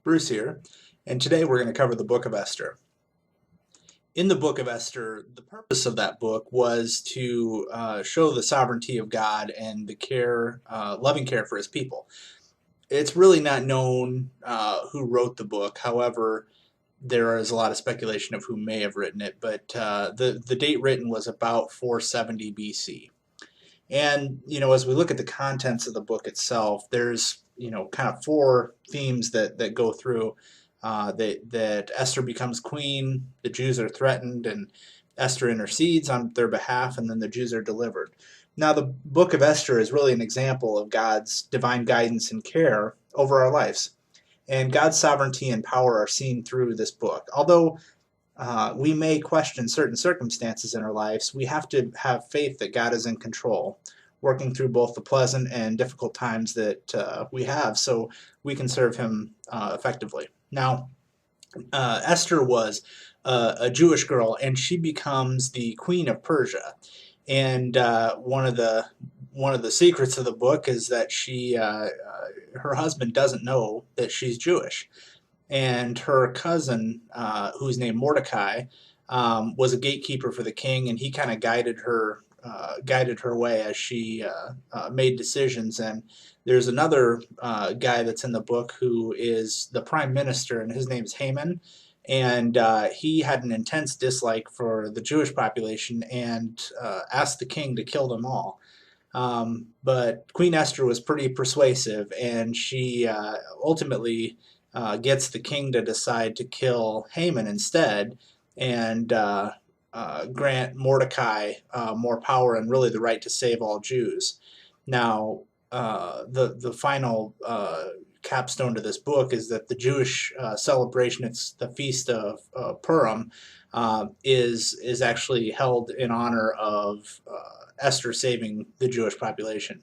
Bruce here, and today we're going to cover the book of Esther. In the book of Esther, the purpose of that book was to show the sovereignty of God and the loving care for his people. It's really not known who wrote the book. However, there is a lot of speculation of who may have written it, but the date written was about 470 BC. And, as we look at the contents of the book itself, there's, kind of four themes that go through. That Esther becomes queen, the Jews are threatened, and Esther intercedes on their behalf, and then the Jews are delivered. Now, the book of Esther is really an example of God's divine guidance and care over our lives. And God's sovereignty and power are seen through this book. Although we may question certain circumstances in our lives, we have to have faith that God is in control, working through both the pleasant and difficult times that we have so we can serve him effectively. Now, Esther was a Jewish girl, and she becomes the queen of Persia. And one of the secrets of the book is that her husband doesn't know that she's Jewish, and her cousin, who's named Mordecai, was a gatekeeper for the king, and he kind of guided her way as she made decisions. And there's another guy that's in the book who is the prime minister, and his name is Haman. And he had an intense dislike for the Jewish population and asked the king to kill them all. But Queen Esther was pretty persuasive, and she ultimately gets the king to decide to kill Haman instead, and grant Mordecai more power and really the right to save all Jews. Now, the final capstone to this book is that the Jewish celebration, it's the Feast of Purim, is actually held in honor of Esther saving the Jewish population.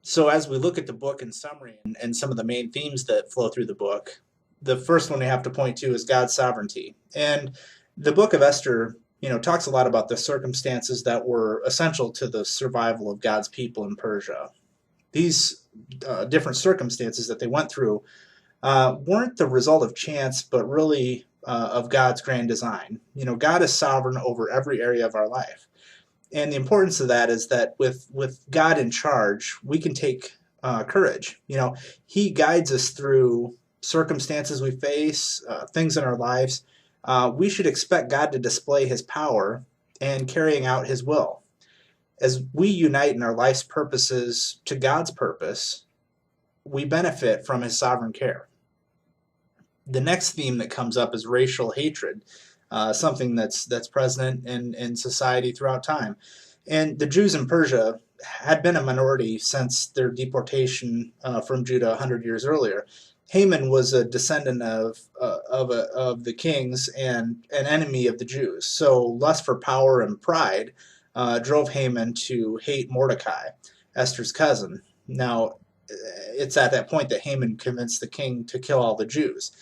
So as we look at the book in summary and some of the main themes that flow through the book, the first one we have to point to is God's sovereignty. And the book of Esther, talks a lot about the circumstances that were essential to the survival of God's people in Persia. These different circumstances that they went through weren't the result of chance, but really of God's grand design. God is sovereign over every area of our life. And the importance of that is that with God in charge, we can take courage. He guides us through circumstances we face, things in our lives. We should expect God to display his power and carrying out his will. As we unite in our life's purposes to God's purpose, we benefit from his sovereign care. The next theme that comes up is racial hatred, something that's present in society throughout time. And the Jews in Persia had been a minority since their deportation from Judah 100 years earlier. Haman was a descendant of the kings and an enemy of the Jews. So lust for power and pride drove Haman to hate Mordecai, Esther's cousin. Now, it's at that point that Haman convinced the king to kill all the Jews.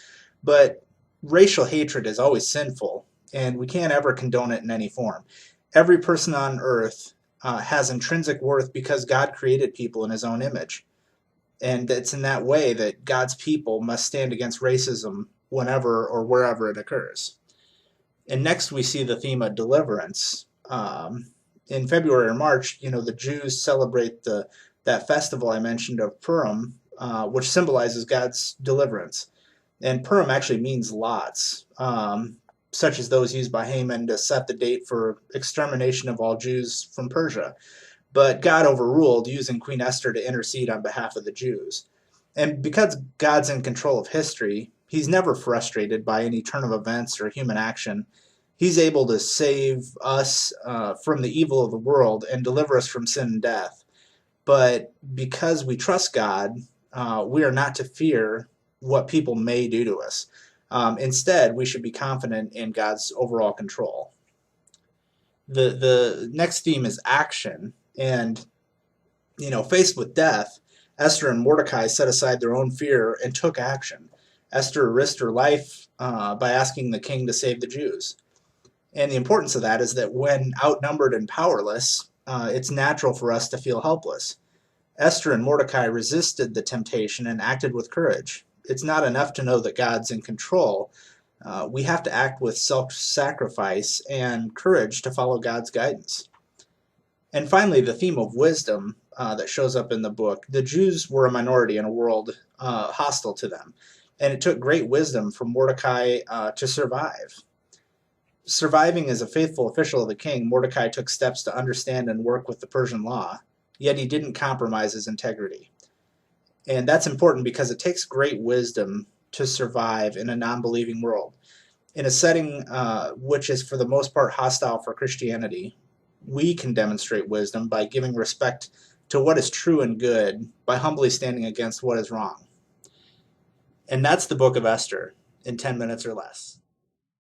But racial hatred is always sinful, and we can't ever condone it in any form. Every person on earth has intrinsic worth because God created people in his own image. And it's in that way that God's people must stand against racism whenever or wherever it occurs. And next we see the theme of deliverance. In February or March, the Jews celebrate that festival I mentioned of Purim, which symbolizes God's deliverance. And Purim actually means lots, such as those used by Haman to set the date for extermination of all Jews from Persia. But God overruled, using Queen Esther to intercede on behalf of the Jews. And because God's in control of history, he's never frustrated by any turn of events or human action. He's able to save us from the evil of the world and deliver us from sin and death. But because we trust God, we are not to fear what people may do to us. Instead, we should be confident in God's overall control. The next theme is action. And, faced with death, Esther and Mordecai set aside their own fear and took action. Esther risked her life by asking the king to save the Jews. And the importance of that is that when outnumbered and powerless, it's natural for us to feel helpless. Esther and Mordecai resisted the temptation and acted with courage. it's not enough to know that God's in control. We have to act with self-sacrifice and courage to follow God's guidance. And finally, the theme of wisdom that shows up in the book. The Jews were a minority in a world hostile to them, and it took great wisdom for Mordecai to survive. Surviving as a faithful official of the king, Mordecai took steps to understand and work with the Persian law, yet he didn't compromise his integrity. And that's important because it takes great wisdom to survive in a non-believing world. In a setting which is for the most part hostile for Christianity, we can demonstrate wisdom by giving respect to what is true and good, by humbly standing against what is wrong. And that's the book of Esther in 10 minutes or less.